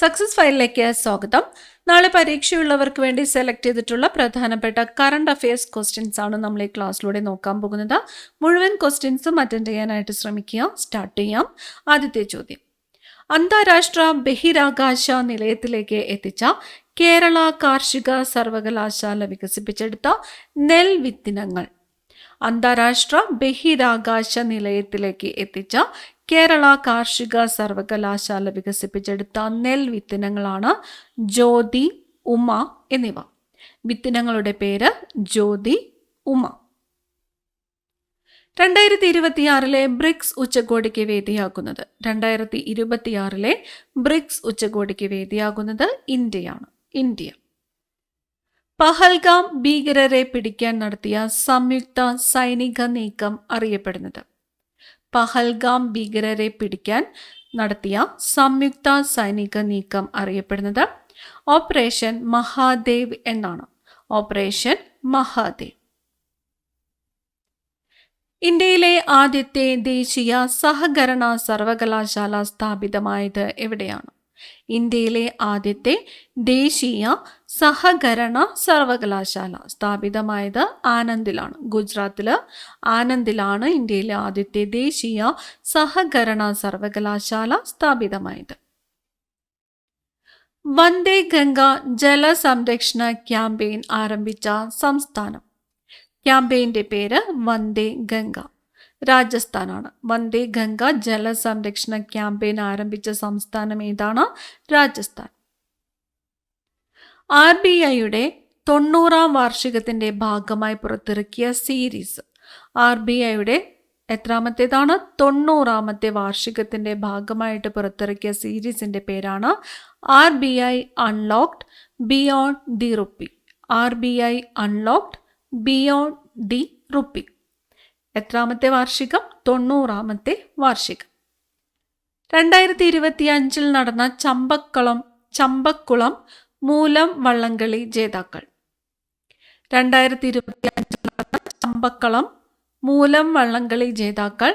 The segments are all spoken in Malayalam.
സക്സസ് ഫയലിലേക്ക് സ്വാഗതം. നാളെ പരീക്ഷയുള്ളവർക്ക് വേണ്ടി സെലക്ട് ചെയ്തിട്ടുള്ള പ്രധാനപ്പെട്ട കറണ്ട് അഫയേഴ്സ് ക്വസ്റ്റ്യൻസ് ആണ് നമ്മൾ ഈ ക്ലാസ്സിലൂടെ നോക്കാൻ പോകുന്നത്. മുഴുവൻ ക്വസ്റ്റ്യൻസും അറ്റൻഡ് ചെയ്യാനായിട്ട് ശ്രമിക്കുക. സ്റ്റാർട്ട് ചെയ്യാം. ആദ്യത്തെ ചോദ്യം: അന്താരാഷ്ട്ര ബഹിരാകാശ നിലയത്തിലേക്ക് എത്തിച്ച കേരള കാർഷിക സർവകലാശാല വികസിപ്പിച്ചെടുത്ത നെൽവിത്തിനങ്ങൾ. അന്താരാഷ്ട്ര ബഹിരാകാശ നിലയത്തിലേക്ക് എത്തിച്ച കേരള കാർഷിക സർവകലാശാല വികസിപ്പിച്ചെടുത്ത നെൽവിത്തിനങ്ങളാണ് ജ്യോതി, ഉമ എന്നിവ. വിത്തിനങ്ങളുടെ പേര് ജ്യോതി, ഉമ. 2026 ബ്രിക്സ് ഉച്ചകോടിക്ക് വേദിയാകുന്നത്. 2026 ബ്രിക്സ് ഉച്ചകോടിക്ക് വേദിയാകുന്നത് ഇന്ത്യയാണ്. ഇന്ത്യ. പഹൽഗാം ഭീകരരെ പിടിക്കാൻ നടത്തിയ സംയുക്ത സൈനിക നീക്കം അറിയപ്പെടുന്നത്. പഹൽഗാം ഭീകരരെ പിടിക്കാൻ നടത്തിയ സംയുക്ത സൈനിക നീക്കം അറിയപ്പെടുന്നത് ഓപ്പറേഷൻ മഹാദേവ് എന്നാണ്. ഓപ്പറേഷൻ മഹാദേവ്. ഇന്ത്യയിലെ ആദ്യത്തെ ദേശീയ സഹകരണ സർവകലാശാല സ്ഥാപിതമായത് എവിടെയാണ്? ഇന്ത്യയിലെ ആദ്യത്തെ ദേശീയ സഹകരണ സർവകലാശാല സ്ഥാപിതമായത് ആനന്ദിലാണ്. ഗുജറാത്തില് ആനന്ദിലാണ് ഇന്ത്യയിലെ ആദ്യത്തെ ദേശീയ സഹകരണ സർവകലാശാല സ്ഥാപിതമായത്. വന്ദേ ഗംഗ ജലസംരക്ഷണ ക്യാമ്പയിൻ ആരംഭിച്ച സംസ്ഥാനം. ക്യാമ്പയിന്റെ പേര് വന്ദേ ഗംഗ. രാജസ്ഥാനാണ്. വന്ദേ ഗംഗ ജലസംരക്ഷണ ക്യാമ്പയിൻ ആരംഭിച്ച സംസ്ഥാനം ഏതാണ്? രാജസ്ഥാൻ. RBIയുടെ 90-ാം വാർഷികത്തിന്റെ ഭാഗമായി പുറത്തിറക്കിയ സീരീസ്. RBIയുടെ എത്രാമത്തേതാണ്? 90-ാമത്തെ വാർഷികത്തിന്റെ ഭാഗമായിട്ട് പുറത്തിറക്കിയ സീരീസിന്റെ പേരാണ് RBI unlocked beyond the rupee. RBI unlocked beyond the rupee. എത്രാമത്തെ വാർഷികം? 90-ാമത്തെ വാർഷികം. 2025 നടന്ന ചമ്പക്കുളം മൂലം വള്ളംകളി ജേതാക്കൾ. 2025 നടന്ന ചമ്പക്കുളം മൂലം വള്ളംകളി ജേതാക്കൾ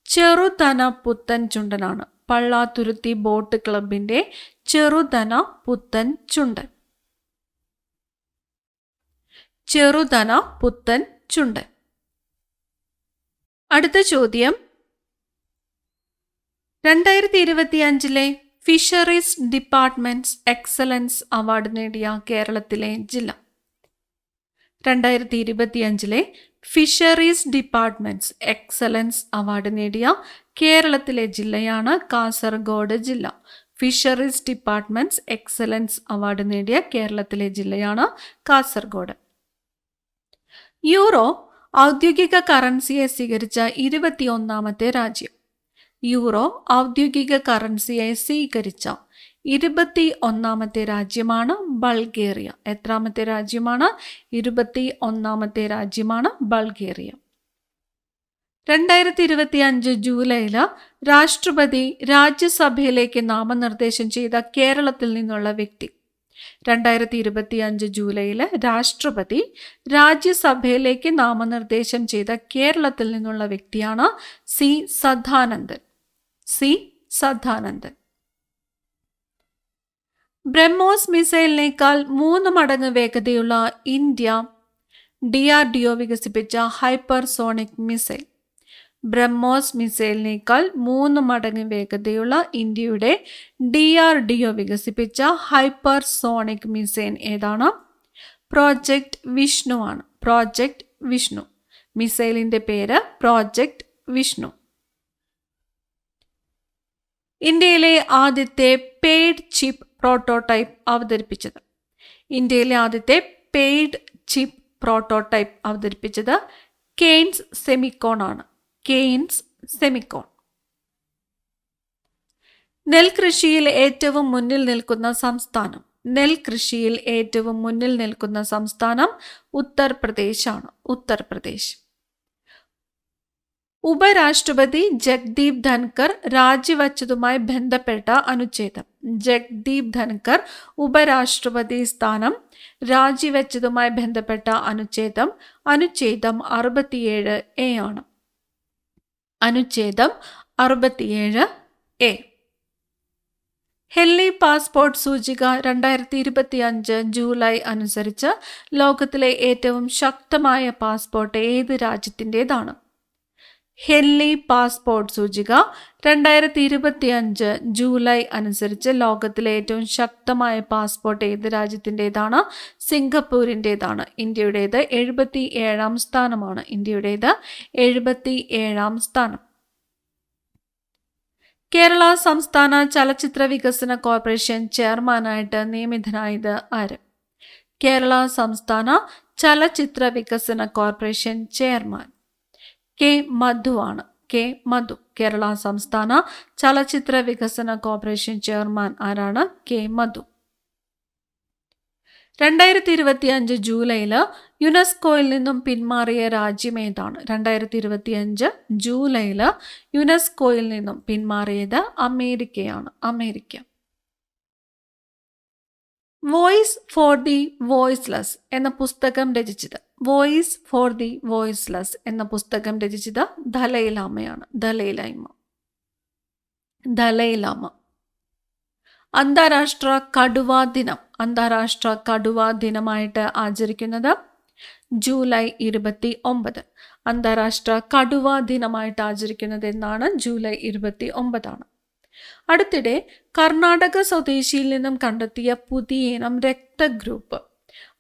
ചെറുതന പുത്തൻ ചുണ്ടനാണ്. പള്ളാത്തുരുത്തി ബോട്ട് ക്ലബിന്റെ ചെറുതന പുത്തൻ ചുണ്ടൻ. ചെറുതന പുത്തൻ ചുണ്ടൻ. അടുത്ത ചോദ്യം: 2025 ഫിഷറീസ് ഡിപ്പാർട്ട്മെന്റ്സ് എക്സലൻസ് അവാർഡ് നേടിയ കേരളത്തിലെ ജില്ല. 2025 ഫിഷറീസ് ഡിപ്പാർട്ട്മെന്റ്സ് എക്സലൻസ് അവാർഡ് നേടിയ കേരളത്തിലെ ജില്ലയാണ് കാസർഗോഡ് ജില്ല. ഫിഷറീസ് ഡിപ്പാർട്ട്മെന്റ്സ് എക്സലൻസ് അവാർഡ് നേടിയ കേരളത്തിലെ ജില്ലയാണ് കാസർഗോഡ്. യൂറോ ഔദ്യോഗിക കറൻസിയെ സ്വീകരിച്ച 21-ാമത്തെ രാജ്യം. യൂറോ ഔദ്യോഗിക കറൻസിയെ സ്വീകരിച്ച 21-ാമത്തെ രാജ്യമാണ് ബൾഗേറിയ. എത്രാമത്തെ രാജ്യമാണ്? 21-ാമത്തെ രാജ്യമാണ് ബൾഗേറിയ. 2025 ജൂലൈയിൽ രാഷ്ട്രപതി രാജ്യസഭയിലേക്ക് നാമനിർദ്ദേശം ചെയ്ത കേരളത്തിൽ നിന്നുള്ള വ്യക്തി. 2025 ജൂലൈയിൽ രാഷ്ട്രപതി രാജ്യസഭയിലേക്ക് നാമനിർദ്ദേശം ചെയ്ത കേരളത്തിൽ നിന്നുള്ള വ്യക്തിയാണ് സി സദാനന്ദൻ. സി സദാനന്ദൻ. ബ്രഹ്മോസ് മിസൈലിനേക്കാൾ 3 മടങ്ങ് വേഗതയുള്ള ഇന്ത്യ DRDO വികസിപ്പിച്ച ഹൈപ്പർസോണിക് മിസൈൽ. ബ്രഹ്മോസ് മിസൈലിനേക്കാൾ 3 മടങ്ങ് വേഗതയുള്ള ഇന്ത്യയുടെ DRDO വികസിപ്പിച്ച ഹൈപ്പർസോണിക് മിസൈൽ ഏതാണ്? പ്രോജക്റ്റ് വിഷ്ണു ആണ്. പ്രോജക്റ്റ് വിഷ്ണു. മിസൈലിന്റെ പേര് പ്രോജക്റ്റ് വിഷ്ണു. ഇന്ത്യയിലെ ആദ്യത്തെ പെയ്ഡ് ചിപ്പ് പ്രോട്ടോടൈപ്പ് അവതരിപ്പിച്ചത്. ഇന്ത്യയിലെ ആദ്യത്തെ പെയ്ഡ് ചിപ്പ് പ്രോട്ടോടൈപ്പ് അവതരിപ്പിച്ചത് കെയ്ൻസ് സെമിക്കോൺ ആണ്. കെയ്ൻസ് സെമിക്കോൺ. നെൽകൃഷിയിൽ ഏറ്റവും മുന്നിൽ നിൽക്കുന്ന സംസ്ഥാനം. നെൽകൃഷിയിൽ ഏറ്റവും മുന്നിൽ നിൽക്കുന്ന സംസ്ഥാനം ഉത്തർപ്രദേശ് ആണ്. ഉത്തർപ്രദേശ്. ഉപരാഷ്ട്രപതി ജഗ്ദീപ് ധൻകർ രാജിവച്ചതുമായി ബന്ധപ്പെട്ട അനുച്ഛേദം. ജഗ്ദീപ് ധൻകർ ഉപരാഷ്ട്രപതി സ്ഥാനം രാജിവെച്ചതുമായി ബന്ധപ്പെട്ട അനുച്ഛേദം 67A ആണ്. അനുച്ഛേദം 67A. ഹെൻലി പാസ്പോർട്ട് സൂചിക 2025 ജൂലൈ അനുസരിച്ച് ലോകത്തിലെ ഏറ്റവും ശക്തമായ പാസ്പോർട്ട് ഏത് രാജ്യത്തിൻ്റെതാണ്? ഹെൻലി പാസ്പോർട്ട് സൂചിക 2025 ജൂലൈ അനുസരിച്ച് ലോകത്തിലെ ഏറ്റവും ശക്തമായ പാസ്പോർട്ട് ഏത് രാജ്യത്തിൻ്റെതാണ്? സിംഗപ്പൂരിൻ്റെതാണ്. ഇന്ത്യയുടേത് 77-ാം സ്ഥാനമാണ്. ഇന്ത്യയുടേത് 77-ാം സ്ഥാനം. കേരള സംസ്ഥാന ചലച്ചിത്ര വികസന കോർപ്പറേഷൻ ചെയർമാനായിട്ട് നിയമിതനായത് ആര്? കേരള സംസ്ഥാന ചലച്ചിത്ര വികസന കോർപ്പറേഷൻ ചെയർമാൻ കെ മധു ആണ്. കെ മധു. കേരള സംസ്ഥാന ചലച്ചിത്ര വികസന കോർപ്പറേഷൻ ചെയർമാൻ ആരാണ്? കെ മധു. 2025 ജൂലൈയിൽ യുനെസ്കോയിൽ നിന്നും പിന്മാറിയ രാജ്യം ഏതാണ്? 2025 ജൂലൈയിൽ യുനെസ്കോയിൽ നിന്നും പിന്മാറിയത് അമേരിക്കയാണ്. America. Voice for the voiceless എന്ന പുസ്തകം രചിച്ചത്? വോയിസ് ഫോർ ദി വോയിസ്ലെസ് എന്ന പുസ്തകം രചിച്ചത് ദലൈലാമയാണ്. ദലൈലാമ. ദലൈലാമ. അന്താരാഷ്ട്ര കടുവാ ദിനം. അന്താരാഷ്ട്ര കടുവാ ദിനമായിട്ട് ആചരിക്കുന്നത് ജൂലൈ 29. അന്താരാഷ്ട്ര കടുവാ ദിനമായിട്ട് ആചരിക്കുന്നത് എന്നാണ്? ജൂലൈ 29. അടുത്തിടെ കർണാടക സ്വദേശിയിൽ നിന്നും കണ്ടെത്തിയ പുതിയ ഇനം രക്തഗ്രൂപ്പ്.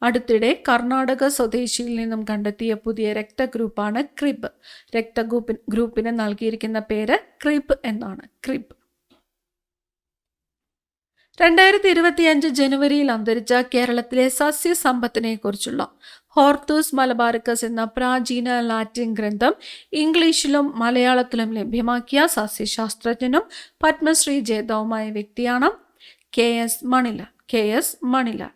അടുത്തിടെ കർണാടക സ്വദേശിയിൽ നിന്നും കണ്ടെത്തിയ പുതിയ രക്തഗ്രൂപ്പാണ് ക്രിബ്. ഗ്രൂപ്പിന് നൽകിയിരിക്കുന്ന പേര് ക്രിബ് എന്നാണ്. ക്രിബ്. 2025 ജനുവരിയിൽ അന്തരിച്ച കേരളത്തിലെ സസ്യസമ്പത്തിനെ കുറിച്ചുള്ള ഹോർത്തൂസ് മലബാറിക്കസ് എന്ന പ്രാചീന ലാറ്റിൻ ഗ്രന്ഥം ഇംഗ്ലീഷിലും മലയാളത്തിലും ലഭ്യമാക്കിയ സസ്യശാസ്ത്രജ്ഞനും പത്മശ്രീ ജേതാവുമായ വ്യക്തിയാണ് KS Manilal. KS Manilal.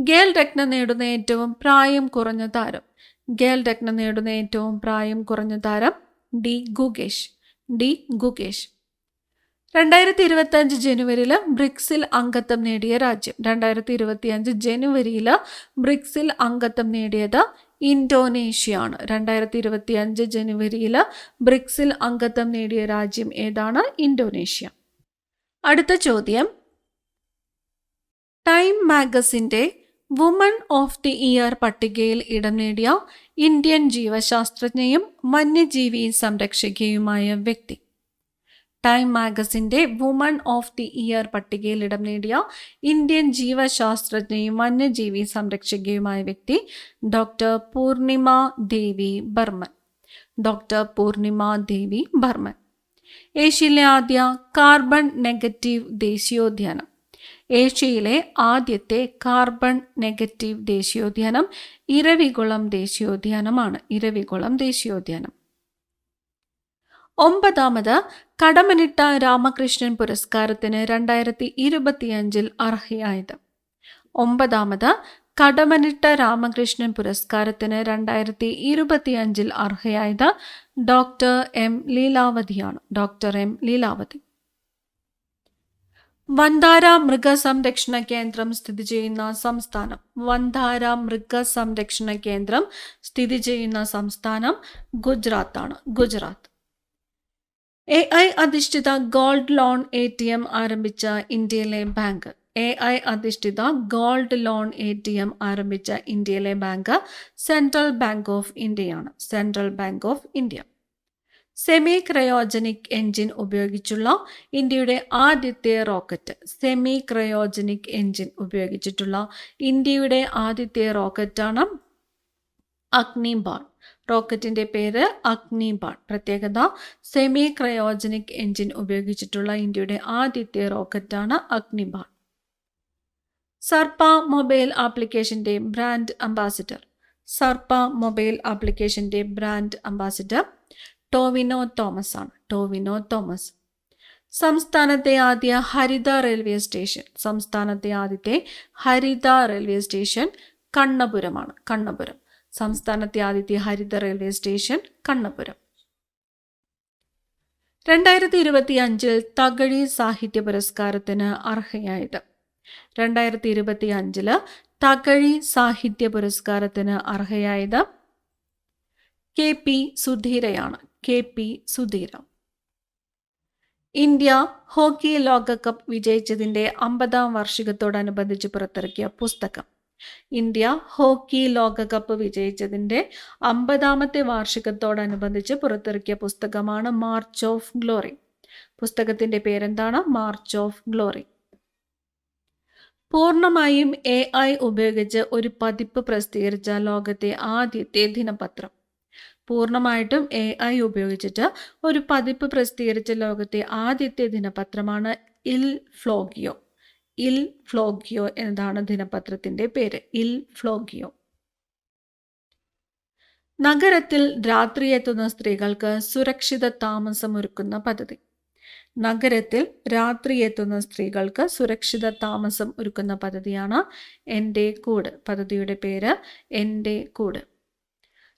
Girl രത്നം നേടുന്ന ഏറ്റവും പ്രായം കുറഞ്ഞ താരം. ഗേൽ രത്നം നേടുന്ന ഏറ്റവും പ്രായം കുറഞ്ഞ താരം ഡി ഗുഗേഷ്. ഡി ഗുഗേഷ്. 2025 ജനുവരിയിൽ ബ്രിക്സിൽ അംഗത്വം നേടിയ രാജ്യം. 2025 ജനുവരിയിൽ ബ്രിക്സിൽ അംഗത്വം നേടിയത് ഇന്തോനേഷ്യയാണ്. 2025 ജനുവരിയിൽ ബ്രിക്സിൽ അംഗത്വം നേടിയ രാജ്യം ഏതാണ്? ഇന്തോനേഷ്യ. അടുത്ത ചോദ്യം, ടൈം മാഗസിന്റെ വുമൺ ഓഫ് ദി ഇയർ പട്ടികയിൽ ഇടം നേടിയ ഇന്ത്യൻ ജീവശാസ്ത്രജ്ഞയും വന്യജീവി സംരക്ഷകയുമായ വ്യക്തി. ടൈം മാഗസിന്റെ വുമൺ ഓഫ് ദി ഇയർ പട്ടികയിൽ ഇടം നേടിയ ഇന്ത്യൻ ജീവശാസ്ത്രജ്ഞയും വന്യജീവി സംരക്ഷകയുമായ വ്യക്തി ഡോക്ടർ പൂർണിമ ദേവി ബർമൻ. ഡോക്ടർ പൂർണിമ ദേവി ബർമൻ. ഏഷ്യയിലെ ആദ്യ കാർബൺ നെഗറ്റീവ് ദേശീയോദ്യാനം. ഏഷ്യയിലെ ആദ്യത്തെ കാർബൺ നെഗറ്റീവ് ദേശീയോദ്യാനം ഇരവികുളം ദേശീയോദ്യാനമാണ്. ഇരവികുളം ദേശീയോദ്യാനം. 9ാമത് കടമ്മനിട്ട രാമകൃഷ്ണൻ പുരസ്കാരത്തിന് 2025 അർഹയായത്. 9ാമത് കടമ്മനിട്ട രാമകൃഷ്ണൻ പുരസ്കാരത്തിന് 2025 അർഹയായത് ഡോക്ടർ എം ലീലാവതിയാണ്. Doctor M Leelavathi. വന്ധാര മൃഗസംരക്ഷണ കേന്ദ്രം സ്ഥിതി ചെയ്യുന്ന സംസ്ഥാനം. വന്ധാര മൃഗസംരക്ഷണ കേന്ദ്രം സ്ഥിതി ചെയ്യുന്ന സംസ്ഥാനം ഗുജറാത്താണ്. ഗുജറാത്ത്. AI അധിഷ്ഠിത ഗോൾഡ് ലോൺ ATM ആരംഭിച്ച ഇന്ത്യയിലെ ബാങ്ക്. AI അധിഷ്ഠിത ഗോൾഡ് ലോൺ ATM ആരംഭിച്ച ഇന്ത്യയിലെ ബാങ്ക് സെൻട്രൽ ബാങ്ക് ഓഫ് ഇന്ത്യയാണ്. Central bank of India. Semi cryogenic engine ഉപയോഗിച്ചുള്ള ഇന്ത്യയുടെ ആദ്യത്തെ റോക്കറ്റ്. സെമി ക്രയോജനിക് എൻജിൻ ഉപയോഗിച്ചിട്ടുള്ള ഇന്ത്യയുടെ ആദ്യത്തെ റോക്കറ്റാണ് അഗ്നിബാൺ. റോക്കറ്റിന്റെ പേര് അഗ്നിബാൺ. പ്രത്യേകത, സെമി ക്രയോജനിക് എൻജിൻ ഉപയോഗിച്ചിട്ടുള്ള ഇന്ത്യയുടെ ആദ്യത്തെ റോക്കറ്റാണ് അഗ്നിബാൺ. സർപ്പ മൊബൈൽ ആപ്ലിക്കേഷന്റെ ബ്രാൻഡ് അംബാസിഡർ. സർപ്പ മൊബൈൽ ആപ്ലിക്കേഷന്റെ ബ്രാൻഡ് അംബാസിഡർ ടോവിനോ തോമസ് ആണ്. ടോവിനോ തോമസ്. സംസ്ഥാനത്തെ ആദ്യ ഹരിത റെയിൽവേ സ്റ്റേഷൻ. സംസ്ഥാനത്തെ ആദ്യത്തെ ഹരിത റെയിൽവേ സ്റ്റേഷൻ കണ്ണപുരമാണ്. കണ്ണപുരം. സംസ്ഥാനത്തെ ആദ്യത്തെ ഹരിത റെയിൽവേ സ്റ്റേഷൻ കണ്ണപുരം. 2025 തകഴി സാഹിത്യ പുരസ്കാരത്തിന് അർഹയായത്. 2025 തകഴി സാഹിത്യ പുരസ്കാരത്തിന് അർഹയായത് KP സുധീരയാണ്. KP Sudheera. India hockey ലോകകപ്പ് വിജയിച്ചതിൻ്റെ 50-ാം വാർഷികത്തോടനുബന്ധിച്ച് പുറത്തിറക്കിയ പുസ്തകം. ഇന്ത്യ ഹോക്കി ലോകകപ്പ് വിജയിച്ചതിൻ്റെ 50-ാമത്തെ വാർഷികത്തോടനുബന്ധിച്ച് പുറത്തിറക്കിയ പുസ്തകമാണ് മാർച്ച് ഓഫ് ഗ്ലോറി. പുസ്തകത്തിൻ്റെ പേരെന്താണ്? March of glory. പൂർണ്ണമായും AI ഉപയോഗിച്ച് ഒരു പതിപ്പ് പ്രസിദ്ധീകരിച്ച ലോകത്തെ ആദ്യത്തെ ദിനപത്രം. പൂർണ്ണമായിട്ടും AI ഉപയോഗിച്ചിട്ട് ഒരു പതിപ്പ് പ്രസിദ്ധീകരിച്ച ലോകത്തെ ആദ്യത്തെ ദിനപത്രമാണ് ഇൽ ഫ്ലോഗിയോ. ഇൽ ഫ്ലോഗിയോ എന്നതാണ് ദിനപത്രത്തിൻ്റെ പേര്. ഇൽ ഫ്ലോഗിയോ. നഗരത്തിൽ രാത്രിയെത്തുന്ന സ്ത്രീകൾക്ക് സുരക്ഷിത താമസമൊരുക്കുന്ന പദ്ധതി. നഗരത്തിൽ രാത്രിയെത്തുന്ന സ്ത്രീകൾക്ക് സുരക്ഷിത താമസം ഒരുക്കുന്ന പദ്ധതിയാണ് എൻ്റെ കൂട്. പദ്ധതിയുടെ പേര് എൻ്റെ കൂട്.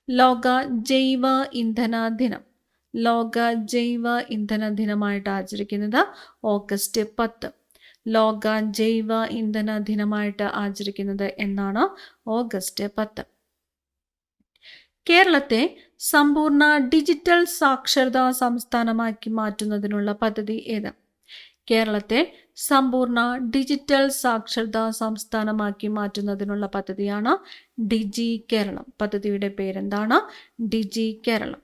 ലോക ജൈവ ഇന്ധന ദിനം. ലോക ജൈവ ഇന്ധന ദിനമായിട്ട് ആചരിക്കുന്നത് ഓഗസ്റ്റ് 10. ലോക ജൈവ ഇന്ധന ദിനമായിട്ട് ആചരിക്കുന്നത് എന്നാണ്? ഓഗസ്റ്റ് 10. കേരളത്തെ സമ്പൂർണ്ണ ഡിജിറ്റൽ സാക്ഷരതാ സംസ്ഥാനമാക്കി മാറ്റുന്നതിനുള്ള പദ്ധതി ഏത്? കേരളത്തെ സമ്പൂർണ്ണ ഡിജിറ്റൽ സാക്ഷരതാ സംസ്ഥാനമാക്കി മാറ്റുന്നതിനുള്ള പദ്ധതിയാണ് ഡിജി കേരളം. പദ്ധതിയുടെ പേരെന്താണ്? ഡിജി കേരളം.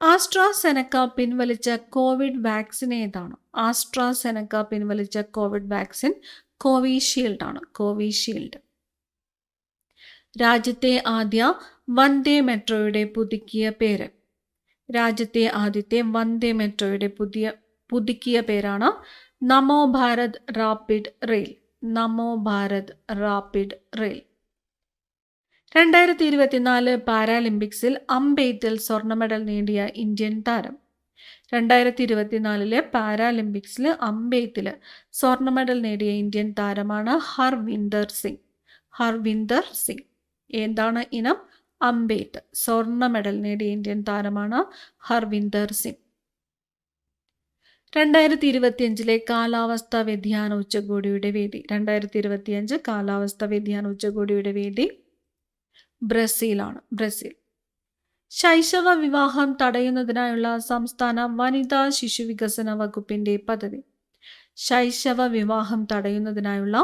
ആസ്ട്രാസെനക്ക പിൻവലിച്ച കോവിഡ് വാക്സിൻ ഏതാണ്? ആസ്ട്രാസെനക്ക പിൻവലിച്ച കോവിഡ് വാക്സിൻ കോവിഷീൽഡ് ആണ്. കോവിഷീൽഡ്. രാജ്യത്തെ ആദ്യ വന്ദേ മെട്രോയുടെ പുതുക്കിയ പേര്. രാജ്യത്തെ ആദ്യത്തെ വന്ദേ മെട്രോയുടെ പുതുക്കിയ പേരാണ് നമോ ഭാരത് റാപ്പിഡ് റെയിൽ. നമോ ഭാരത് റാപ്പിഡ് റെയിൽ. 2024 പാരാലിമ്പിക്സിൽ അമ്പെയ്ത്തിൽ സ്വർണ്ണ മെഡൽ നേടിയ ഇന്ത്യൻ താരം. 2024 പാരാലിമ്പിക്സിൽ അമ്പെയ്ത്തിൽ സ്വർണ്ണ മെഡൽ നേടിയ ഇന്ത്യൻ താരമാണ് ഹർവിന്ദർ സിംഗ്. ഹർവിന്ദർ സിംഗ്. എന്താണ് ഇനം? അമ്പെയ്ത്ത്. സ്വർണ്ണ മെഡൽ നേടിയ ഇന്ത്യൻ താരമാണ് ഹർവിന്ദർ സിംഗ്. 2025 കാലാവസ്ഥാ വ്യതിയാന ഉച്ചകോടിയുടെ വേദി. 2025 കാലാവസ്ഥാ വ്യതിയാന ഉച്ചകോടിയുടെ വേദി ബ്രസീലാണ്. ബ്രസീൽ. ശൈശവ വിവാഹം തടയുന്നതിനായുള്ള സംസ്ഥാന വനിതാ ശിശു വികസന വകുപ്പിൻ്റെ പദ്ധതി. ശൈശവ വിവാഹം തടയുന്നതിനായുള്ള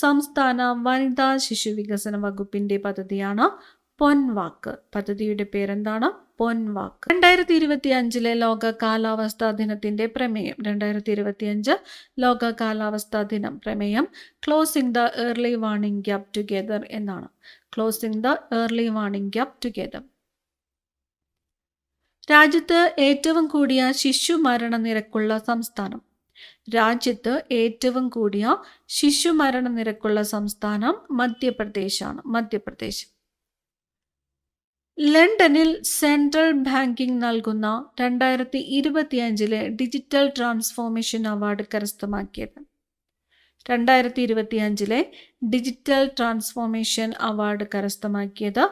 സംസ്ഥാന വനിതാ ശിശു വികസന വകുപ്പിൻ്റെ പദ്ധതിയാണ് പൊൻവാക്ക്. പദ്ധതിയുടെ പേരെന്താണ്? പൊൻവാക്ക്. 2025 ലോക കാലാവസ്ഥാ ദിനത്തിൻ്റെ പ്രമേയം. 2025 ലോക കാലാവസ്ഥാ ദിനം പ്രമേയം closing the early warning gap together എന്നാണ്. Closing the early warning gap together. രാജ്യത്ത് ഏറ്റവും കൂടിയ ശിശു മരണ നിരക്കുള്ള സംസ്ഥാനം. രാജ്യത്ത് ഏറ്റവും കൂടിയ ശിശു മരണ നിരക്കുള്ള സംസ്ഥാനം മധ്യപ്രദേശാണ്. മധ്യപ്രദേശ്. ലണ്ടനിൽ സെൻട്രൽ ബാങ്കിംഗ് നൽകുന്ന 2025 ഡിജിറ്റൽ ട്രാൻസ്ഫോർമേഷൻ അവാർഡ് കരസ്ഥമാക്കിയത്. 2025 ഡിജിറ്റൽ ട്രാൻസ്ഫോർമേഷൻ അവാർഡ് കരസ്ഥമാക്കിയത്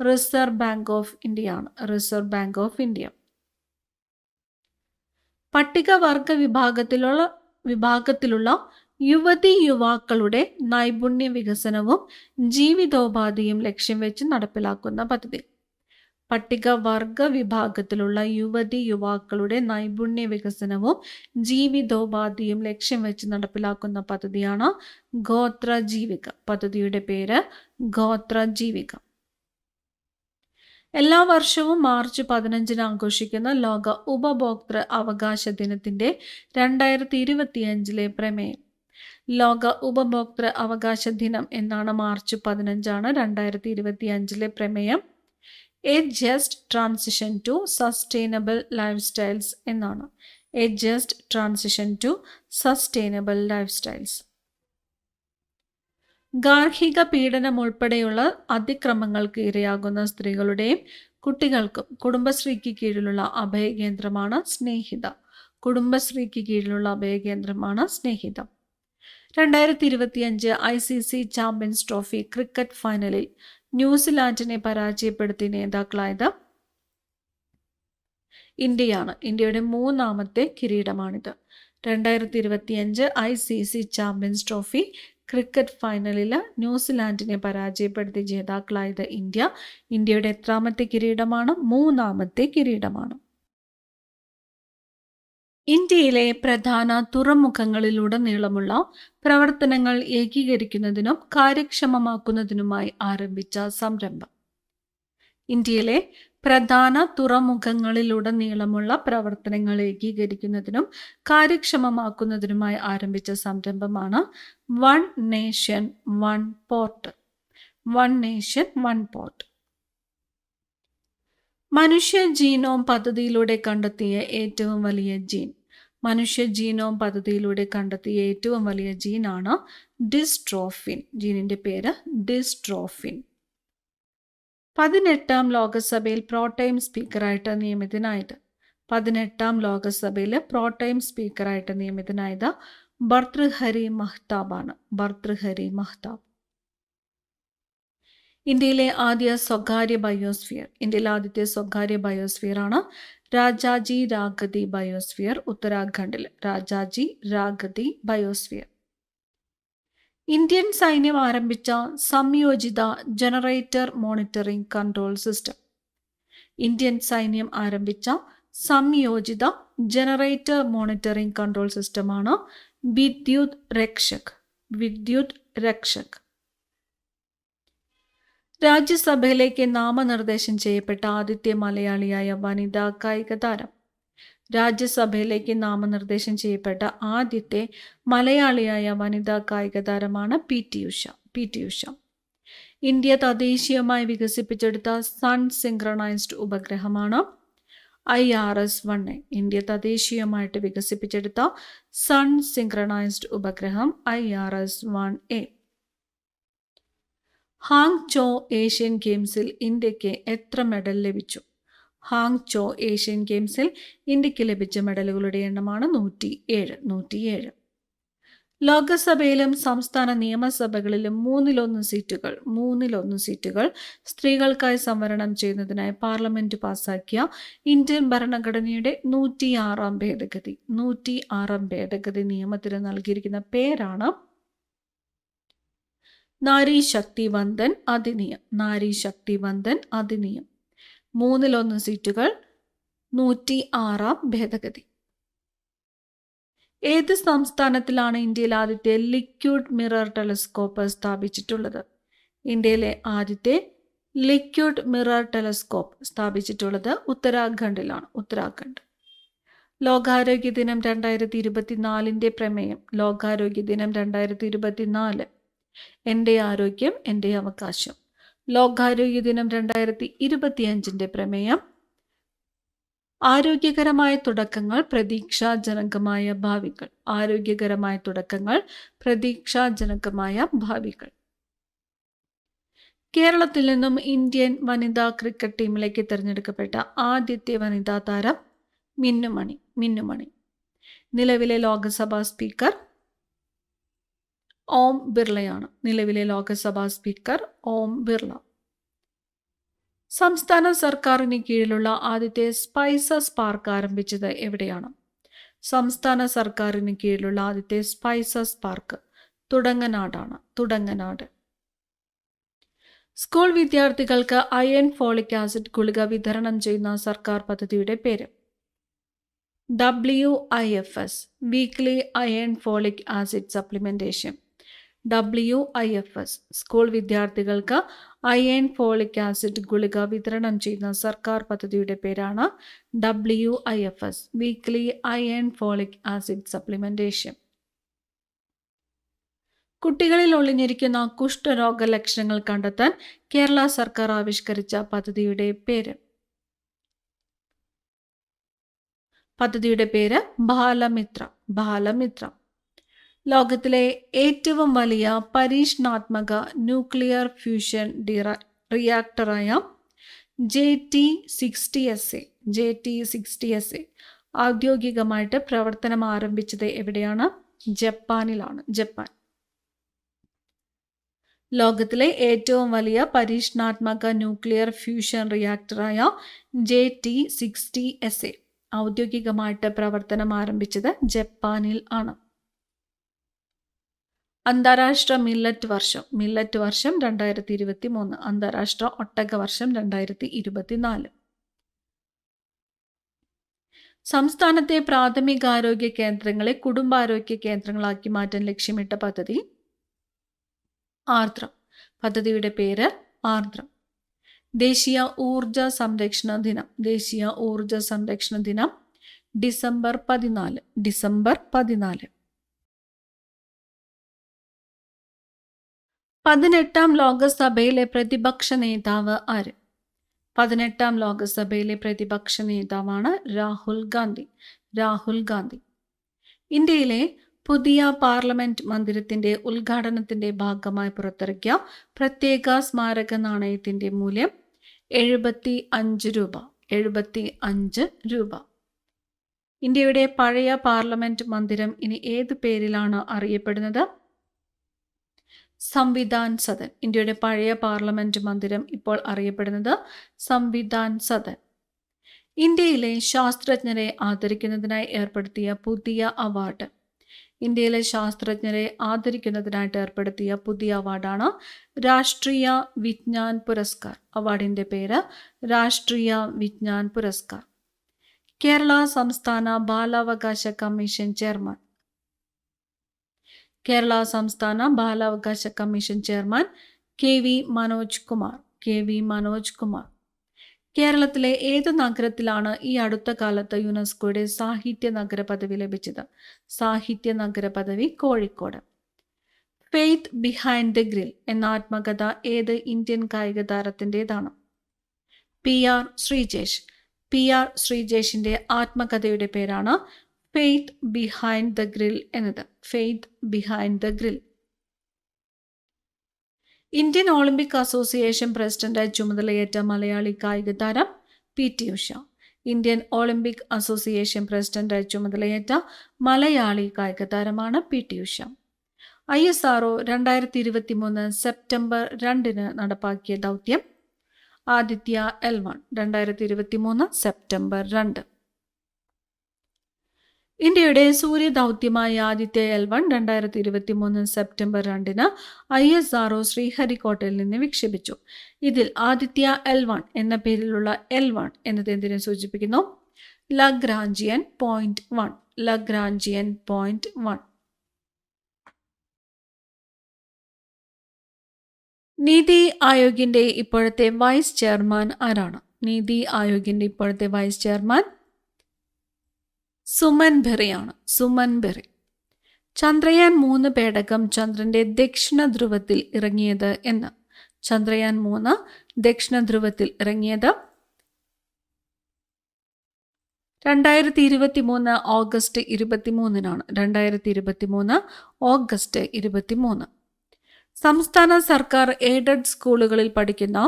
റിസർവ് ബാങ്ക് ഓഫ് ഇന്ത്യ ആണ്. Reserve bank of India. പട്ടികവർഗ വിഭാഗത്തിലുള്ള യുവതി യുവാക്കളുടെ നൈപുണ്യ വികസനവും ജീവിതോപാധിയും ലക്ഷ്യം വെച്ച് നടപ്പിലാക്കുന്ന പദ്ധതി. പട്ടികവർഗ വിഭാഗത്തിലുള്ള യുവതി യുവാക്കളുടെ നൈപുണ്യ വികസനവും ജീവിതോപാധിയും ലക്ഷ്യം വെച്ച് നടപ്പിലാക്കുന്ന പദ്ധതിയാണ് ഗോത്ര ജീവിക. പദ്ധതിയുടെ പേര് ഗോത്ര ജീവിക. എല്ലാ വർഷവും മാർച്ച് 15 ആഘോഷിക്കുന്ന ലോക ഉപഭോക്തൃ അവകാശ ദിനത്തിൻ്റെ 2025 പ്രമേയം. ലോക ഉപഭോക്തൃ അവകാശ ദിനം എന്നാണ്. മാർച്ച് 15 2025 പ്രമേയം. A just transition to sustainable lifestyles എന്നാണ്. A just transition to sustainable lifestyles. ഗാർഹിക പീഡനം ഉൾപ്പെടെയുള്ള അതിക്രമങ്ങൾക്ക് ഇരയാകുന്ന സ്ത്രീകളുടെയും കുട്ടികൾക്കും കുടുംബശ്രീക്ക് കീഴിലുള്ള അഭയകേന്ദ്രമാണ് സ്നേഹിത. കുടുംബശ്രീക്ക് കീഴിലുള്ള അഭയകേന്ദ്രമാണ് സ്നേഹിത. 2025 ICC ചാമ്പ്യൻസ് ട്രോഫി ക്രിക്കറ്റ് ഫൈനലിൽ ന്യൂസിലാൻഡിനെ പരാജയപ്പെടുത്തി നേതാക്കളായത് ഇന്ത്യയാണ്. ഇന്ത്യയുടെ 3ാമത്തെ കിരീടമാണിത്. 2025 ICC ചാമ്പ്യൻസ് ട്രോഫി ക്രിക്കറ്റ് ഫൈനലിൽ ന്യൂസിലാൻഡിനെ പരാജയപ്പെടുത്തി ജേതാക്കളായത് ഇന്ത്യ. ഇന്ത്യയുടെ എത്രാമത്തെ കിരീടമാണ്? 3ാമത്തെ കിരീടമാണ്. ഇന്ത്യയിലെ പ്രധാന തുറമുഖങ്ങളിലുടനീളമുള്ള പ്രവർത്തനങ്ങൾ ഏകീകരിക്കുന്നതിനും കാര്യക്ഷമമാക്കുന്നതിനുമായി ആരംഭിച്ച സംരംഭം. ഇന്ത്യയിലെ പ്രധാന തുറമുഖങ്ങളിലുടനീളമുള്ള പ്രവർത്തനങ്ങൾ ഏകീകരിക്കുന്നതിനും കാര്യക്ഷമമാക്കുന്നതിനുമായി ആരംഭിച്ച സംരംഭമാണ് one nation one port. One nation one port. മനുഷ്യ ജീനോം പദ്ധതിയിലൂടെ കണ്ടെത്തിയ ഏറ്റവും വലിയ ജീൻ. മനുഷ്യ ജീനോം പദ്ധതിയിലൂടെ കണ്ടെത്തിയ ഏറ്റവും വലിയ ജീനാണ് ഡിസ്ട്രോഫിൻ. ജീനിന്റെ പേര് ഡിസ്ട്രോഫിൻ. 18ാം ലോകസഭയിൽ പ്രോടൈം സ്പീക്കറായിട്ട് നിയമിതനായത്. 18ാം ലോകസഭയിൽ പ്രോടൈം സ്പീക്കറായിട്ട് നിയമിതനായത് ഭർതൃഹരി മഹ്താബാണ്. ഭർതൃഹരി മഹ്താബ്. ഇന്ത്യയിലെ ആദ്യ സ്വകാര്യ ബയോസ്ഫിയർ. ഇന്ത്യയിലെ ആദ്യത്തെ സ്വകാര്യ ബയോസ്ഫിയർ ആണ് രാജാജി രാഗതി ബയോസ്ഫിയർ, ഉത്തരാഖണ്ഡിൽ. രാജാജി രാഗതി ബയോസ്ഫിയർ. ഇന്ത്യൻ സൈന്യം ആരംഭിച്ച സംയോജിത generator monitoring control system. Indian സൈന്യം ആരംഭിച്ച സംയോജിത ജനറേറ്റർ മോണിറ്ററിംഗ് കൺട്രോൾ സിസ്റ്റമാണ് വിദ്യുത് രക്ഷക്. വിദ്യുത് രക്ഷക്. രാജ്യസഭയിലേക്ക് നാമനിർദ്ദേശം ചെയ്യപ്പെട്ട ആദ്യത്തെ മലയാളിയായ വനിതാ കായിക താരം. രാജ്യസഭയിലേക്ക് നാമനിർദ്ദേശം ചെയ്യപ്പെട്ട ആദ്യത്തെ മലയാളിയായ വനിതാ കായിക താരമാണ് PT. Usha. PT. Usha. India തദ്ദേശീയമായി വികസിപ്പിച്ചെടുത്ത സൺ സിങ്ക്രണൈസ്ഡ് ഉപഗ്രഹമാണ് IRS-1A. ഇന്ത്യ തദ്ദേശീയമായിട്ട് വികസിപ്പിച്ചെടുത്ത സൺ സിങ്ക്രണൈസ്ഡ് ഉപഗ്രഹം IRS-1A. ഹാങ്ചോ ഏഷ്യൻ ഗെയിംസിൽ ഇന്ത്യക്ക് എത്ര മെഡൽ ലഭിച്ചു? ഹാങ്ചോ ഏഷ്യൻ ഗെയിംസിൽ ഇന്ത്യക്ക് ലഭിച്ച മെഡലുകളുടെ എണ്ണമാണ് 107. ലോകസഭയിലും സംസ്ഥാന നിയമസഭകളിലും മൂന്നിലൊന്ന് സീറ്റുകൾ സ്ത്രീകൾക്കായി സംവരണം ചെയ്യുന്നതിനായി പാർലമെന്റ് പാസാക്കിയ ഇന്ത്യൻ ഭരണഘടനയുടെ 106ാം ഭേദഗതി. 106ാം ഭേദഗതി നിയമത്തിന് നൽകിയിരിക്കുന്ന പേരാണ് നാരി ശക്തി വന്ദൻ അധിനിയം. നാരി ശക്തി വന്ദൻ അധിനിയം. 1/3 സീറ്റുകൾ, 106ാം ഭേദഗതി. ഏത് സംസ്ഥാനത്തിലാണ് ഇന്ത്യയിൽ ആദ്യത്തെ ലിക്വിഡ് മിറർ ടെലസ്കോപ്പ് സ്ഥാപിച്ചിട്ടുള്ളത്? ഇന്ത്യയിലെ ആദ്യത്തെ ലിക്വിഡ് മിറർ ടെലസ്കോപ്പ് സ്ഥാപിച്ചിട്ടുള്ളത് ഉത്തരാഖണ്ഡിലാണ്. ഉത്തരാഖണ്ഡ്. ലോകാരോഗ്യ ദിനം 2024 പ്രമേയം. ലോകാരോഗ്യ ദിനം 2024. എൻ്റെ ആരോഗ്യം എൻ്റെ അവകാശം. ലോകാരോഗ്യ ദിനം 2025 പ്രമേയം ആരോഗ്യകരമായ തുടക്കങ്ങൾ, പ്രതീക്ഷാജനകമായ ഭാവികൾ. ആരോഗ്യകരമായ തുടക്കങ്ങൾ, പ്രതീക്ഷാജനകമായ ഭാവികൾ. കേരളത്തിൽ നിന്നും ഇന്ത്യൻ വനിതാ ക്രിക്കറ്റ് ടീമിലേക്ക് തിരഞ്ഞെടുക്കപ്പെട്ട ആദ്യത്തെ വനിതാ താരം മിന്നുമണി. മിന്നുമണി. നിലവിലെ ലോക്സഭാ സ്പീക്കർ ഓം ബിർളയാണ്. നിലവിലെ ലോക്സഭാ സ്പീക്കർ ഓം ബിർള. സംസ്ഥാന സർക്കാരിന് കീഴിലുള്ള ആദ്യത്തെ സ്പൈസസ് പാർക്ക് ആരംഭിച്ചത് എവിടെയാണ്? സംസ്ഥാന സർക്കാരിന് കീഴിലുള്ള ആദ്യത്തെ സ്പൈസസ് പാർക്ക് തുടങ്ങനാടാണ്. തുടങ്ങനാട്. സ്കൂൾ വിദ്യാർത്ഥികൾക്ക് അയൺ ഫോളിക് ആസിഡ് ഗുളിക വിതരണം ചെയ്യുന്ന സർക്കാർ പദ്ധതിയുടെ പേര്? WIFS. Weekly iron folic acid supplementation. WIFS. School വിദ്യാർത്ഥികൾക്ക് അയൺ ഫോളിക് ആസിഡ് ഗുളിക വിതരണം ചെയ്യുന്ന സർക്കാർ പദ്ധതിയുടെ പേരാണ് WIFS. Weekly iron folic acid supplementation. കുട്ടികളിൽ ഒളിഞ്ഞിരിക്കുന്ന കുഷ്ഠരോഗ ലക്ഷണങ്ങൾ കണ്ടെത്താൻ കേരള സർക്കാർ ആവിഷ്കരിച്ച പദ്ധതിയുടെ പേര്? പദ്ധതിയുടെ പേര് ബാലമിത്ര. ബാലമിത്ര. ലോകത്തിലെ ഏറ്റവും വലിയ പരീക്ഷണാത്മക ന്യൂക്ലിയർ ഫ്യൂഷൻ റിയാക്ടറായ JT60SA ഔദ്യോഗികമായിട്ട് പ്രവർത്തനം ആരംഭിച്ചത് എവിടെയാണ്? ജപ്പാനിലാണ്. ജപ്പാൻ. ലോകത്തിലെ ഏറ്റവും വലിയ പരീക്ഷണാത്മക ന്യൂക്ലിയർ ഫ്യൂഷൻ റിയാക്ടറായ JT60SA ഔദ്യോഗികമായിട്ട് പ്രവർത്തനം ആരംഭിച്ചത് ജപ്പാനിൽ ആണ്. അന്താരാഷ്ട്ര മില്ലറ്റ് വർഷം. മില്ലറ്റ് വർഷം 2023. അന്താരാഷ്ട്ര ഒട്ടക വർഷം 2024. സംസ്ഥാനത്തെ പ്രാഥമികാരോഗ്യ കേന്ദ്രങ്ങളെ കുടുംബാരോഗ്യ കേന്ദ്രങ്ങളാക്കി മാറ്റാൻ ലക്ഷ്യമിട്ട പദ്ധതി ആർദ്രം. പദ്ധതിയുടെ പേര് ആർദ്രം. ദേശീയ ഊർജ സംരക്ഷണ ദിനം. ദേശീയ ഊർജ സംരക്ഷണ ദിനം ഡിസംബർ 14. ഡിസംബർ 14. 18ാം ലോകസഭയിലെ പ്രതിപക്ഷ നേതാവ് ആര്? 18ാം ലോകസഭയിലെ പ്രതിപക്ഷ നേതാവാണ് രാഹുൽ ഗാന്ധി. രാഹുൽ ഗാന്ധി. ഇന്ത്യയിലെ പുതിയ പാർലമെന്റ് മന്ദിരത്തിന്റെ ഉദ്ഘാടനത്തിന്റെ ഭാഗമായി പുറത്തിറക്കിയ പ്രത്യേക സ്മാരക നാണയത്തിന്റെ മൂല്യം 75 രൂപ. 75 രൂപ. ഇന്ത്യയുടെ പഴയ പാർലമെന്റ് മന്ദിരം ഇനി ഏത് പേരിലാണ് അറിയപ്പെടുന്നത്? സംവിധാൻ സദൻ. ഇന്ത്യയുടെ പഴയ പാർലമെന്റ് മന്ദിരം ഇപ്പോൾ അറിയപ്പെടുന്നത് സംവിധാൻ സദൻ. ഇന്ത്യയിലെ ശാസ്ത്രജ്ഞരെ ആദരിക്കുന്നതിനായി ഏർപ്പെടുത്തിയ പുതിയ അവാർഡ്. ഇന്ത്യയിലെ ശാസ്ത്രജ്ഞരെ ആദരിക്കുന്നതിനായിട്ട് ഏർപ്പെടുത്തിയ പുതിയ അവാർഡാണ് രാഷ്ട്രീയ വിജ്ഞാൻ പുരസ്കാർ. അവാർഡിന്റെ പേര് രാഷ്ട്രീയ വിജ്ഞാൻ പുരസ്കാർ. കേരള സംസ്ഥാന ബാലാവകാശ കമ്മീഷൻ ചെയർമാൻ. കേരള സംസ്ഥാന ബാലാവകാശ commission chairman KV Manoj Kumar. KV Manoj Kumar. കേരളത്തിലെ ഏത് നഗരത്തിലാണ് ഈ അടുത്ത കാലത്ത് യുനെസ്കോയുടെ സാഹിത്യ നഗര പദവി ലഭിച്ചത്? സാഹിത്യ നഗര പദവി Kozhikode. Faith behind the grill എന്ന ആത്മകഥ ഏത് ഇന്ത്യൻ കായിക താരത്തിൻ്റെതാണ്? PR ശ്രീജേഷ്. PR ശ്രീജേഷിന്റെ ആത്മകഥയുടെ പേരാണ് ഫെയ്ത്ത് ബിഹൈൻഡ് ദ ഗ്രിൽ എന്നത്. Faith behind the grill. Indian Olympic association പ്രസിഡന്റായി ചുമതലയേറ്റ മലയാളി കായിക താരം PT Usha. Indian Olympic association പ്രസിഡന്റായി ചുമതലയേറ്റ മലയാളി കായിക താരമാണ് PT ഉഷ. ISRO 2023 സെപ്റ്റംബർ 2 നടപ്പാക്കിയ ദൗത്യം ആദിത്യ L1. 2023 സെപ്റ്റംബർ 2. ഇന്ത്യയുടെ സൂര്യദൗത്യമായ ആദിത്യ L1 2023 സെപ്റ്റംബർ 2 ISRO ശ്രീഹരിക്കോട്ടയിൽ നിന്ന് വിക്ഷേപിച്ചു. ഇതിൽ ആദിത്യ L1 എന്ന പേരിലുള്ള L1 എന്നത് എന്തിനെ സൂചിപ്പിക്കുന്നു? Lagrangian point 1. Lagrangian point 1. നീതി ആയോഗിന്റെ ഇപ്പോഴത്തെ വൈസ് ചെയർമാൻ ആരാണ്? നീതി ആയോഗിന്റെ ഇപ്പോഴത്തെ വൈസ് ചെയർമാൻ സുമൻ ബെറിയാണ്. സുമൻ ബെറി. ചന്ദ്രയാൻ 3 പേടകം ചന്ദ്രന്റെ ദക്ഷിണ ധ്രുവത്തിൽ ഇറങ്ങിയത് എന്ന്? ചന്ദ്രയാൻ 3 ദക്ഷിണ ധ്രുവത്തിൽ ഇറങ്ങിയത് 2023 ഓഗസ്റ്റ് 23. 2023 ഓഗസ്റ്റ് 23. സംസ്ഥാന സർക്കാർ എയ്ഡഡ് സ്കൂളുകളിൽ പഠിക്കുന്ന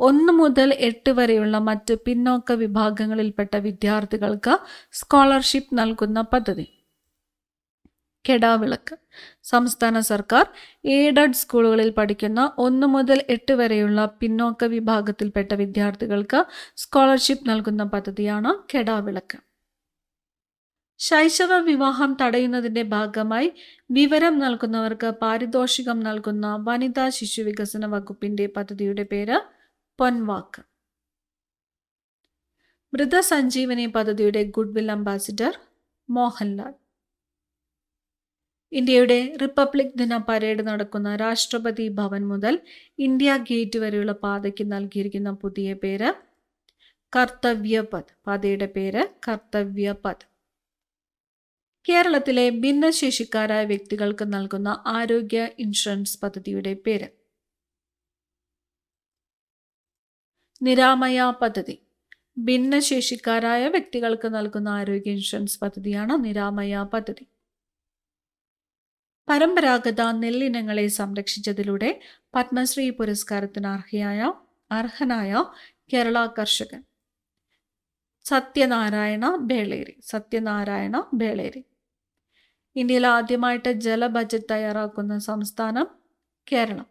1 മുതൽ 8 വരെയുള്ള മറ്റ് പിന്നോക്ക വിഭാഗങ്ങളിൽപ്പെട്ട വിദ്യാർത്ഥികൾക്ക് സ്കോളർഷിപ്പ് നൽകുന്ന പദ്ധതി കെടാവിളക്ക്. സംസ്ഥാന സർക്കാർ എയ്ഡഡ് സ്കൂളുകളിൽ പഠിക്കുന്ന 1 മുതൽ 8 വരെയുള്ള പിന്നോക്ക വിഭാഗത്തിൽപ്പെട്ട വിദ്യാർത്ഥികൾക്ക് സ്കോളർഷിപ്പ് നൽകുന്ന പദ്ധതിയാണ് കെടാവിളക്ക്. ശൈശവ വിവാഹം തടയുന്നതിന്റെ ഭാഗമായി വിവരം നൽകുന്നവർക്ക് പാരിതോഷികം നൽകുന്ന വനിതാ ശിശു വികസന വകുപ്പിന്റെ പദ്ധതിയുടെ പേര് പൊൻവാക്ക്. മൃതസഞ്ജീവനി പദ്ധതിയുടെ ഗുഡ്വിൽ അംബാസിഡർ മോഹൻലാൽ. ഇന്ത്യയുടെ റിപ്പബ്ലിക് ദിന പരേഡ് നടക്കുന്ന രാഷ്ട്രപതി ഭവൻ മുതൽ ഇന്ത്യ ഗേറ്റ് വരെയുള്ള പാതയ്ക്ക് നൽകിയിരിക്കുന്ന പുതിയ പേര് കർത്തവ്യപഥ്. പാതയുടെ പേര് കർത്തവ്യപഥ്. കേരളത്തിലെ ഭിന്നശേഷിക്കാരായ വ്യക്തികൾക്ക് നൽകുന്ന ആരോഗ്യ ഇൻഷുറൻസ് പദ്ധതിയുടെ പേര് നിരാമയ പദ്ധതി. ഭിന്നശേഷിക്കാരായ വ്യക്തികൾക്ക് നൽകുന്ന ആരോഗ്യ ഇൻഷുറൻസ് പദ്ധതിയാണ് നിരാമയ പദ്ധതി. പരമ്പരാഗത നെല്ലിനങ്ങളെ സംരക്ഷിച്ചതിലൂടെ പത്മശ്രീ പുരസ്കാരത്തിന് അർഹനായ കേരള കർഷകൻ സത്യനാരായണ ബേളേരി. സത്യനാരായണ ബേളേരി. ഇന്ത്യയിൽ ആദ്യമായിട്ട് ജല ബജറ്റ് തയ്യാറാക്കുന്ന സംസ്ഥാനം കേരളം.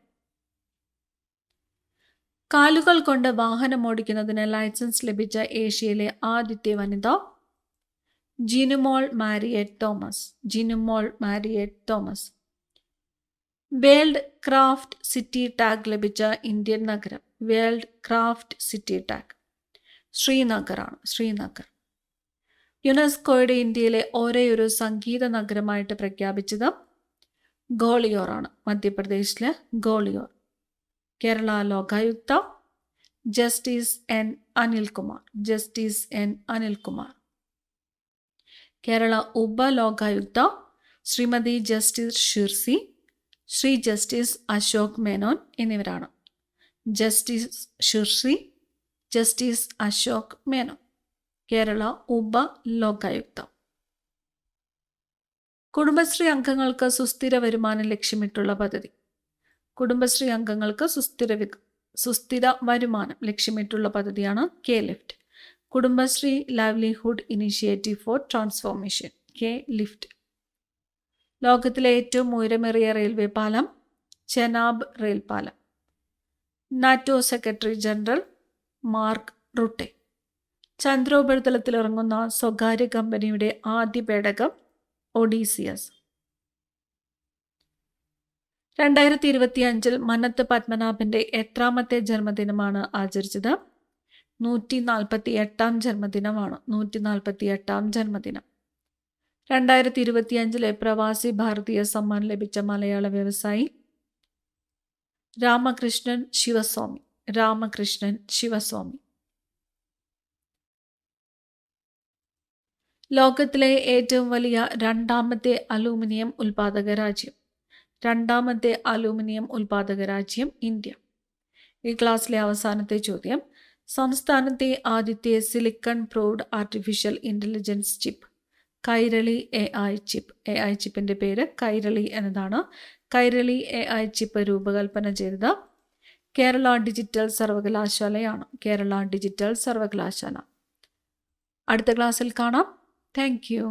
കാലുകൾ കൊണ്ട് വാഹനം ഓടിക്കുന്നതിന് ലൈസൻസ് ലഭിച്ച ഏഷ്യയിലെ ആദ്യത്തെ വനിത Jinumol Mariyat Thomas. Jinumol Mariyat Thomas. World craft city tag ലഭിച്ച ഇന്ത്യൻ നഗരം. വേൾഡ് ക്രാഫ്റ്റ് സിറ്റി ടാഗ് ശ്രീനഗറാണ്. ശ്രീനഗർ. യുനെസ്കോയുടെ ഇന്ത്യയിലെ ഒരേയൊരു സംഗീത നഗരമായിട്ട് പ്രഖ്യാപിച്ചത് ഗോളിയോർ ആണ്. മധ്യപ്രദേശിലെ Gwalior. Kerala Lokayukta justice N Anilkumar. Justice N Anilkumar. Kerala Upalokayukta Shrimati justice Shirsi, Shri justice Ashok Menon എന്നിവരാണ്. Justice Shirsi, justice Ashok Menon. കേരള ഉപലോകായുക്ത. കുടുംബശ്രീ അംഗങ്ങൾക്ക് സുസ്ഥിര വരുമാനം ലക്ഷ്യമിട്ടുള്ള പദ്ധതി. കുടുംബശ്രീ അംഗങ്ങൾക്ക് സുസ്ഥിര വരുമാനം ലക്ഷ്യമിട്ടുള്ള പദ്ധതിയാണ് K lift. Kudumbashree livelihood initiative for transformation, K lift. ലോകത്തിലെ ഏറ്റവും ഉയരമേറിയ റെയിൽവേ പാലം ചെനാബ് റെയിൽ പാലം. NATO secretary general Mark Rutte. ചന്ദ്രോപരിതലത്തിൽ ഇറങ്ങുന്ന സ്വകാര്യ കമ്പനിയുടെ ആദ്യ പേടകം ഒഡീസിയസ്. 2025 മനത്ത് പത്മനാഭന്റെ എത്രാമത്തെ ജന്മദിനമാണ് ആചരിച്ചത്? 148-ാം ജന്മദിനമാണ്. 148-ാം ജന്മദിനം. 2025 പ്രവാസി ഭാരതീയ സമ്മാൻ ലഭിച്ച മലയാള വ്യവസായി രാമകൃഷ്ണൻ ശിവസ്വാമി. രാമകൃഷ്ണൻ ശിവസ്വാമി. ലോകത്തിലെ ഏറ്റവും വലിയ രണ്ടാമത്തെ അലൂമിനിയം ഉൽപാദക രാജ്യം. രണ്ടാമത്തെ അലൂമിനിയം ഉൽപാദക രാജ്യം ഇന്ത്യ. ഈ ക്ലാസ്സിലെ അവസാനത്തെ ചോദ്യം, സംസ്ഥാനത്തെ ആദ്യത്തെ silicon proved artificial intelligence chip Kairali AI chip. AI ചിപ്പിൻ്റെ പേര് കൈരളി എന്നതാണ്. കൈരളി AI ചിപ്പ് രൂപകൽപ്പന ചെയ്തത് കേരള ഡിജിറ്റൽ സർവകലാശാലയാണ്. കേരള ഡിജിറ്റൽ സർവകലാശാല. അടുത്ത ക്ലാസ്സിൽ കാണാം. Thank U.